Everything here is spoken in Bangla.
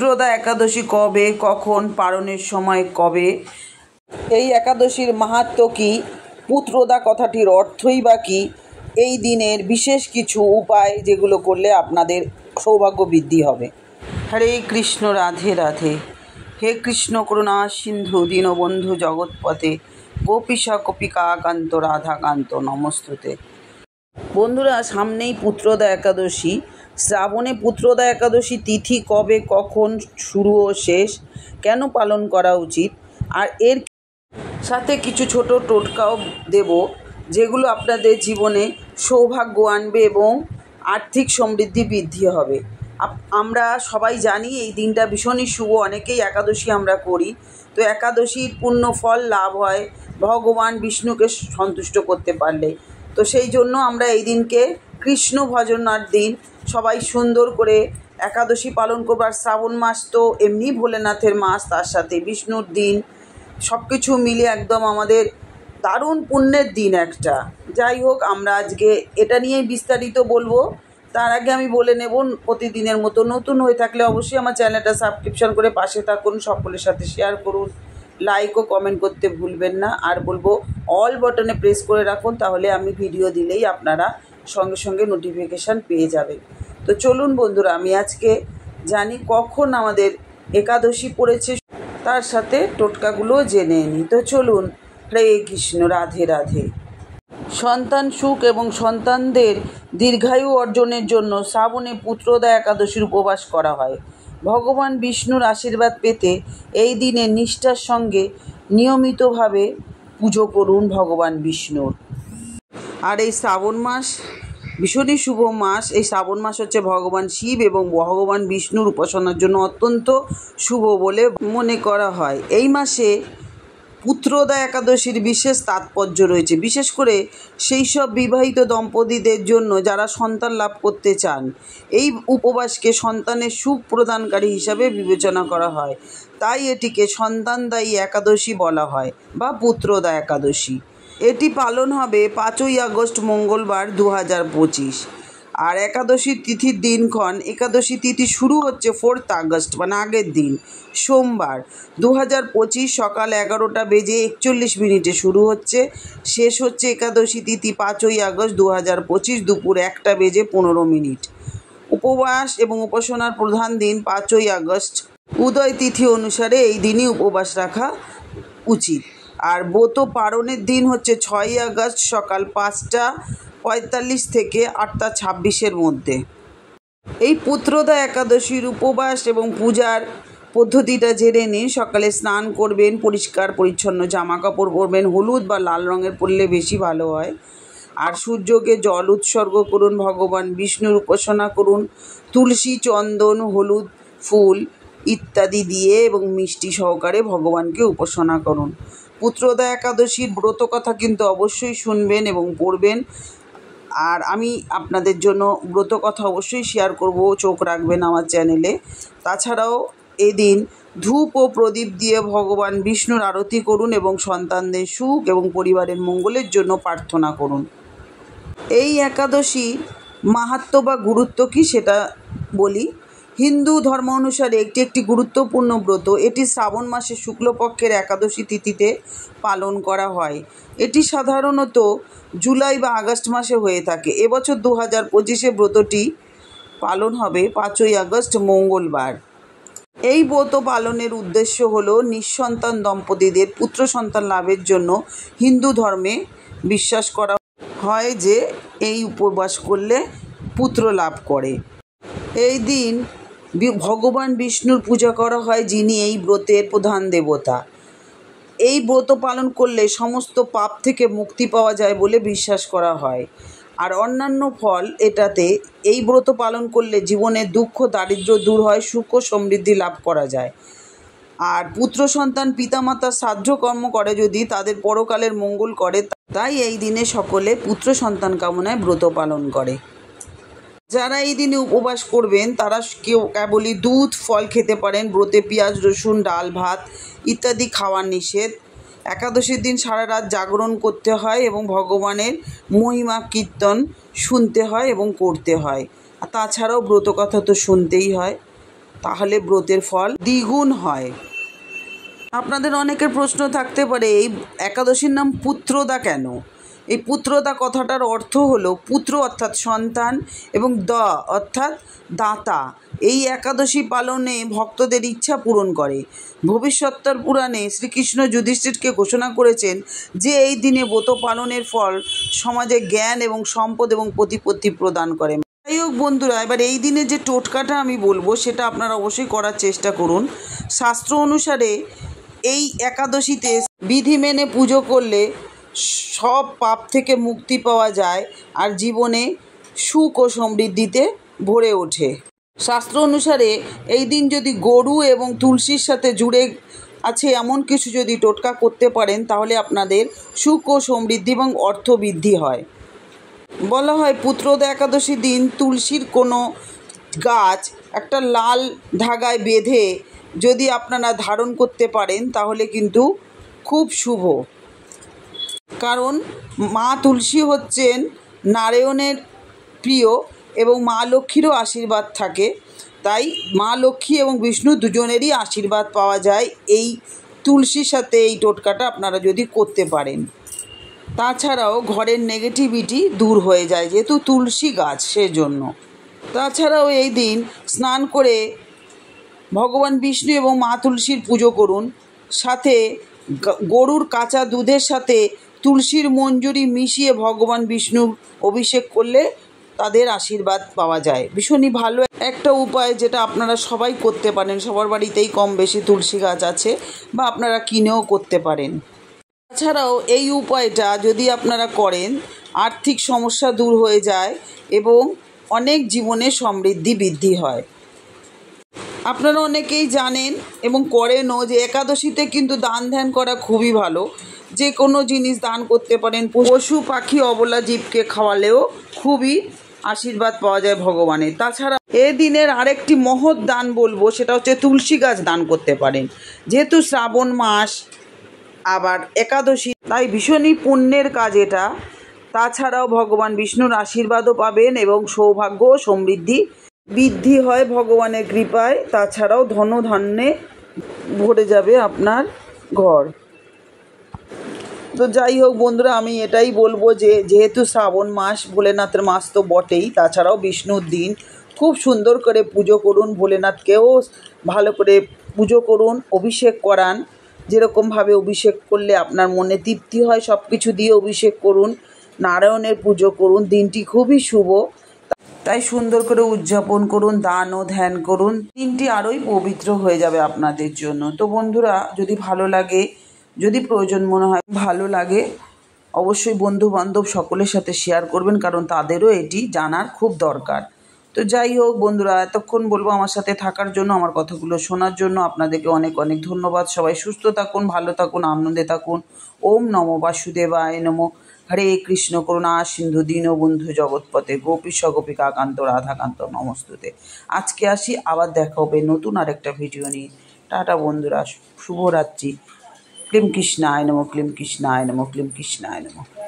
পুত্রদা একাদশী কবে, কখন, পালনের সময় কবে, এই একাদশীর মাহাত্ম্য কী, পুত্রদা কথাটির অর্থই বা কী, এই দিনের বিশেষ কিছু উপায় যেগুলো করলে আপনাদের সৌভাগ্য বৃদ্ধি হবে। হরে কৃষ্ণ, রাধে রাধে। হে কৃষ্ণ করুণা সিন্ধু দীনবন্ধু জগৎপতে গোপীশা কপিকাকান্ত রাধাকান্ত নমস্তুতে। বন্ধুরা, সামনেই পুত্রদা একাদশী। শ্রাবণে পুত্রদা একাদশী তিথি কবে, কখন শুরু ও শেষ, কেন পালন করা উচিত, আর এর সাথে কিছু ছোট টোটকাও দেব যেগুলো আপনাদের জীবনে সৌভাগ্য আনবে এবং আর্থিক সমৃদ্ধি বৃদ্ধি হবে। আমরা সবাই জানি এই দিনটা ভীষণই শুভ, অনেকেই একাদশী আমরা করি। তো একাদশীর পূর্ণ ফল লাভ হয় ভগবান বিষ্ণুকে সন্তুষ্ট করতে পারলে। তো সেই জন্য আমরা এই দিনকে কৃষ্ণ ভজনার দিন সবাই সুন্দর করে একাদশী পালন করব। আর শ্রাবণ মাস তো এমনি ভোলেনাথের মাস, তার সাথে বিষ্ণুর দিন, সব কিছু মিলে একদম আমাদের দারুণ পুণ্যের দিন একটা। যাই হোক, আমরা আজকে এটা নিয়েই বিস্তারিত বলবো। তার আগে আমি বলে নেব, প্রতিদিনের মতো নতুন হয়ে থাকলে অবশ্যই আমার চ্যানেলটা সাবস্ক্রিপশন করে পাশে থাকুন, সকলের সাথে শেয়ার করুন, লাইক ও কমেন্ট করতে ভুলবেন না। আর বলবো অল বাটনে প্রেস করে রাখুন, তাহলে আমি ভিডিও দিলেই আপনারা সঙ্গে সঙ্গে নোটিফিকেশান পেয়ে যাবেন। তো চলুন বন্ধুরা, আমি আজকে জানি কখন আমাদের একাদশী পড়েছে, তার সাথে টোটকাগুলো জেনে নিই। তো চলুন, হরে কৃষ্ণ, রাধে রাধে। সন্তান সুখ এবং সন্তানদের দীর্ঘায়ু অর্জনের জন্য শ্রাবণে পুত্রদা একাদশীর উপবাস করা হয়। ভগবান বিষ্ণুর আশীর্বাদ পেতে এই দিনে নিষ্ঠার সঙ্গে নিয়মিতভাবে পুজো করুন ভগবান বিষ্ণুর। আর এই শ্রাবণ মাস ভীষণই শুভ মাস। এই শ্রাবণ মাস হচ্ছে ভগবান শিব এবং ভগবান বিষ্ণুর উপাসনার জন্য অত্যন্ত শুভ বলে মনে করা হয়। এই মাসে পুত্রদা একাদশীর বিশেষ তাৎপর্য রয়েছে, বিশেষ করে সেই সব বিবাহিত দম্পতিদের জন্য যারা সন্তান লাভ করতে চান। এই উপবাসকে সন্তানের সুখ প্রদানকারী হিসাবে বিবেচনা করা হয়, তাই এটিকে সন্তানদায়ী একাদশী বলা হয় বা পুত্রদা একাদশী। এটি পালন হবে 5ই আগস্ট মঙ্গলবার 2025। আর একাদশীর তিথির দিনক্ষণ, একাদশী তিথি শুরু হচ্ছে 4 আগস্ট মানে আগের দিন সোমবার 2025 সকাল 11টা বেজে 41 শুরু হচ্ছে, শেষ হচ্ছে একাদশী তিথি 5ই আগস্ট 2025 দুপুর 1টা বেজে 15। উপবাস এবং উপাসনার প্রধান দিন 5ই আগস্ট উদয় তিথি অনুসারে এই দিনই উপবাস রাখা উচিত। আর ব্রত পালনের দিন হচ্ছে 6ই আগস্ট সকাল 5টা 45 থেকে 8টা 26 মধ্যে। এই পুত্রদা একাদশীর উপবাস এবং পূজার পদ্ধতিটা জেনে নিন। সকালে স্নান করবেন, পরিষ্কার পরিচ্ছন্ন জামা কাপড় পরবেন, হলুদ বা লাল রঙের পরলে বেশি ভালো হয়। আর সূর্যকে জল উৎসর্গ করুন, ভগবান বিষ্ণুর উপাসনা করুন, তুলসী, চন্দন, হলুদ ফুল ইত্যাদি দিয়ে এবং মিষ্টি সহকারে ভগবানকে উপাসনা করুন। পুত্রদা একাদশীর ব্রত কথা কিন্তু অবশ্যই শুনবেন এবং পড়বেন। আর আমি আপনাদের জন্য ব্রত কথা অবশ্যই শেয়ার করব, চোখ রাখবেন আমার চ্যানেলে। তাছাড়াও এদিন ধূপ ও প্রদীপ দিয়ে ভগবান বিষ্ণুর আরতি করুন এবং সন্তানদের সুখ এবং পরিবারের মঙ্গলের জন্য প্রার্থনা করুন। এই একাদশীর মাহাত্ম্য বা গুরুত্ব কী সেটা বলি। হিন্দু ধর্ম অনুসারে একটি গুরুত্বপূর্ণ ব্রত। এটি শ্রাবণ মাসের শুক্লপক্ষের একাদশী তিথিতে পালন করা হয়। এটি সাধারণত জুলাই বা আগস্ট মাসে হয়ে থাকে। এবছর 2025 ব্রতটি পালন হবে 5ই আগস্ট মঙ্গলবার। এই ব্রত পালনের উদ্দেশ্য হল নিঃসন্তান দম্পতিদের পুত্র সন্তান লাভের জন্য। হিন্দু ধর্মে বিশ্বাস করা হয় যে এই উপবাস করলে পুত্র লাভ করে। এই দিন ভগবান বিষ্ণুর পূজা করা হয়, যিনি এই ব্রতের প্রধান দেবতা। এই ব্রত পালন করলে সমস্ত পাপ থেকে মুক্তি পাওয়া যায় বলে বিশ্বাস করা হয়। আর অন্যান্য ফল এটাতে, এই ব্রত পালন করলে জীবনের দুঃখ দারিদ্র্য দূর হয়, সুখ ও সমৃদ্ধি লাভ করা যায়। আর পুত্র সন্তান পিতামাতা শ্রাদ্ধ কর্ম করে যদি তাদের পরকালের মঙ্গল করে, তাই এই দিনে সকলে পুত্র সন্তান কামনায় ব্রত পালন করে। যারা এই দিনে উপবাস করবেন তারা কেবলই দুধ ফল খেতে পারেন। ব্রতে পেঁয়াজ রসুন ডাল ভাত ইত্যাদি খাওয়া নিষেধ। একাদশীর দিন সারা রাত জাগরণ করতে হয় এবং ভগবানের মহিমা কীর্তন শুনতে হয় এবং করতে হয়। তাছাড়াও ব্রত কথা তো শুনতেই হয়। তাহলে ব্রতের ফল দ্বিগুণ হয়। আপনাদের অনেকের প্রশ্ন থাকতে পারে, এই একাদশীর নাম পুত্রদা কেন? এই পুত্রদা কথাটার অর্থ হলো পুত্র অর্থাৎ সন্তান এবং অর্থাৎ দাতা। এই একাদশী পালনে ভক্তদের ইচ্ছা পূরণ করে। ভবিষ্যত্তর পুরাণে শ্রীকৃষ্ণ যুধিষ্ঠিরকে ঘোষণা করেছেন যে এই দিনে ব্রত পালনের ফল সমাজে জ্ঞান এবং সম্পদ এবং প্রতিপত্তি প্রদান করে। যাই হোক বন্ধুরা, এবার এই দিনে যে টোটকাটা আমি বলবো সেটা আপনারা অবশ্যই করার চেষ্টা করুন। শাস্ত্র অনুসারে এই একাদশীতে বিধি মেনে পুজো করলে সব পাপ থেকে মুক্তি পাওয়া যায় আর জীবনে সুখ ও সমৃদ্ধিতে ভরে ওঠে। শাস্ত্র অনুসারে এই দিন যদি গরু এবং তুলসীর সাথে জুড়ে আছে এমন কিছু যদি টোটকা করতে পারেন তাহলে আপনাদের সুখ ও সমৃদ্ধি এবং অর্থ বৃদ্ধি হয়। বলা হয় পুত্রদা একাদশী দিন তুলসীর কোনো গাছ একটা লাল ধাগায় বেঁধে যদি আপনারা ধারণ করতে পারেন তাহলে কিন্তু খুব শুভ। কারণ মা তুলসী হচ্ছেন নারায়ণের প্রিয় এবং মা লক্ষ্মীরও আশীর্বাদ থাকে, তাই মা লক্ষ্মী এবং বিষ্ণু দুজনেরই আশীর্বাদ পাওয়া যায় এই তুলসীর সাথে এই টোটকাটা আপনারা যদি করতে পারেন। তাছাড়াও ঘরের নেগেটিভিটি দূর হয়ে যায় যেহেতু তুলসী গাছ সেজন্য। তাছাড়াও এই দিন স্নান করে ভগবান বিষ্ণু এবং মা তুলসীর পুজো করুন। সাথে গরুর কাঁচা দুধের সাথে তুলসীর মঞ্জুরি মিশিয়ে ভগবান বিষ্ণুর অভিষেক করলে তাদের আশীর্বাদ পাওয়া যায়। ভীষণই ভালো একটা উপায় যেটা আপনারা সবাই করতে পারেন। সবার বাড়িতেই কম বেশি তুলসী গাছ আছে বা আপনারা কিনেও করতে পারেন। তাছাড়াও এই উপায়টা যদি আপনারা করেন আর্থিক সমস্যা দূর হয়ে যায় এবং অনেক জীবনে সমৃদ্ধি বৃদ্ধি হয়। আপনারা অনেকেই জানেন এবং করেনও যে একাদশীতে কিন্তু দান ধ্যান করা খুবই ভালো। যে কোনো জিনিস দান করতে পারেন। পশু পাখি অবলা জীবকে খাওয়ালেও খুবই আশীর্বাদ পাওয়া যায় ভগবানের। তাছাড়া এ দিনের আরেকটি মহৎ দান বলবো, সেটা হচ্ছে তুলসী গাছ দান করতে পারেন। যেহেতু শ্রাবণ মাস আবার একাদশী, তাই ভীষণই পুণ্যের কাজ এটা। তাছাড়াও ভগবান বিষ্ণুর আশীর্বাদও পাবেন এবং সৌভাগ্য ও সমৃদ্ধি বৃদ্ধি হয় ভগবানের কৃপায়। তাছাড়াও ধনধান্যে ভরে যাবে আপনার ঘর। তো যাই হোক বন্ধুরা, আমি এটাই বলবো যে যেহেতু শ্রাবণ মাস, ভোলেনাথের মাস তো বটেই, তাছাড়াও বিষ্ণুর দিন খুব সুন্দর করে পুজো করুন। ভোলেনাথকেও ভালো করে পুজো করুন, অভিষেক করান। যেরকমভাবে অভিষেক করলে আপনার মনে তৃপ্তি হয় সব কিছু দিয়ে অভিষেক করুন। নারায়ণের পুজো করুন, দিনটি খুবই শুভ, তাই সুন্দর করে উদযাপন করুন, দান ও ধ্যান করুন। দিনটি আরোই পবিত্র হয়ে যাবে আপনাদের জন্য। তো বন্ধুরা, যদি ভালো লাগে, যদি প্রয়োজন মনে হয় ভালো লাগে, অবশ্যই বন্ধু বান্ধব সকলের সাথে শেয়ার করবেন, কারণ তাদেরও এটি জানার খুব দরকার। তো যাই হোক বন্ধুরা, এতক্ষণ বলবো আমার সাথে থাকার জন্য, আমার কথাগুলো শোনার জন্য আপনাদেরকে অনেক অনেক ধন্যবাদ। সবাই সুস্থ থাকুন, ভালো থাকুন, আনন্দে থাকুন। ওম নমো বাসুদেবায় নমো। হরে কৃষ্ণ করুণা সিন্ধু দীনবন্ধু জগৎপতে গোপীশ গোপিকা কান্ত রাধাকান্ত নমস্তুতে। আজকে আসি, আবার দেখা হবে নতুন আরেকটা ভিডিও নিয়ে। টাটা বন্ধুরা, শুভরাত্রি। ক্লিম কৃষ্ণায় নমঃ, ক্লিম কৃষ্ণায় নমঃ, ক্লিম কৃষ্ণায় নমঃ।